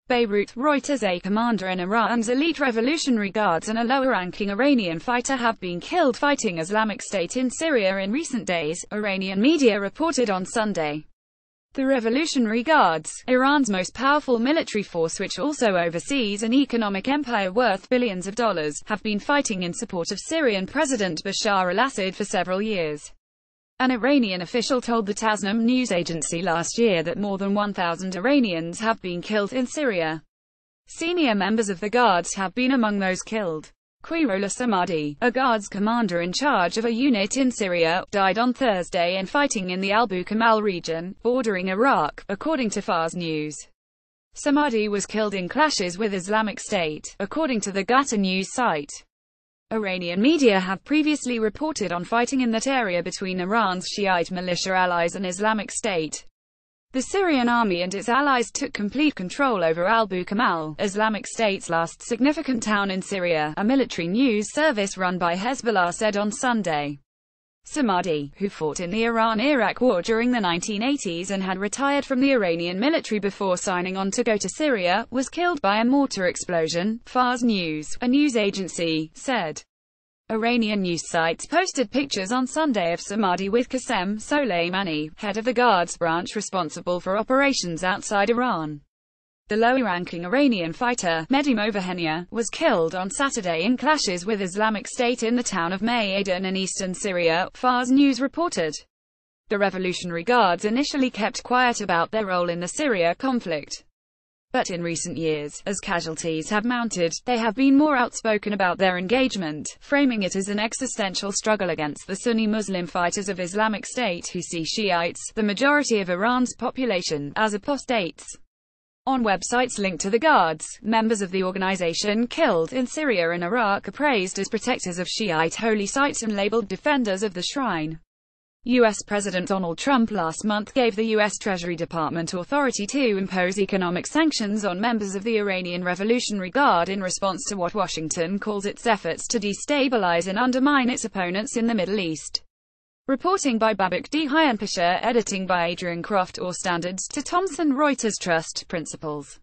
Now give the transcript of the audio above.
Beirut, Reuters. A commander in Iran's elite Revolutionary Guards and a lower-ranking Iranian fighter have been killed fighting Islamic State in Syria in recent days, Iranian media reported on Sunday. The Revolutionary Guards, Iran's most powerful military force which also oversees an economic empire worth billions of dollars, have been fighting in support of Syrian President Bashar al-Assad for several years. An Iranian official told the Tasnim news agency last year that more than 1,000 Iranians have been killed in Syria. Senior members of the Guards have been among those killed. Qirola Samadi, a Guards commander in charge of a unit in Syria, died on Thursday in fighting in the Abu Kamal region, bordering Iraq, according to Fars News. Samadi was killed in clashes with Islamic State, according to the Qatar news site. Iranian media have previously reported on fighting in that area between Iran's Shiite militia allies and Islamic State. The Syrian army and its allies took complete control over Abu Kamal, Islamic State's last significant town in Syria, a military news service run by Hezbollah said on Sunday. Samadi, who fought in the Iran-Iraq War during the 1980s and had retired from the Iranian military before signing on to go to Syria, was killed by a mortar explosion, Fars News, a news agency, said. Iranian news sites posted pictures on Sunday of Samadi with Qasem Soleimani, head of the Guards branch responsible for operations outside Iran. The low-ranking Iranian fighter, Mehdi Movahenia, was killed on Saturday in clashes with Islamic State in the town of Maidan in eastern Syria, Fars News reported. The Revolutionary Guards initially kept quiet about their role in the Syria conflict. But in recent years, as casualties have mounted, they have been more outspoken about their engagement, framing it as an existential struggle against the Sunni Muslim fighters of Islamic State who see Shiites, the majority of Iran's population, as apostates. On websites linked to the Guards, members of the organization killed in Syria and Iraq are praised as protectors of Shiite holy sites and labeled defenders of the shrine. U.S. President Donald Trump last month gave the U.S. Treasury Department authority to impose economic sanctions on members of the Iranian Revolutionary Guard in response to what Washington calls its efforts to destabilize and undermine its opponents in the Middle East. Reporting by Babak D. Hayanpasha, editing by Adrian Croft. Or Standards to Thomson Reuters Trust Principles.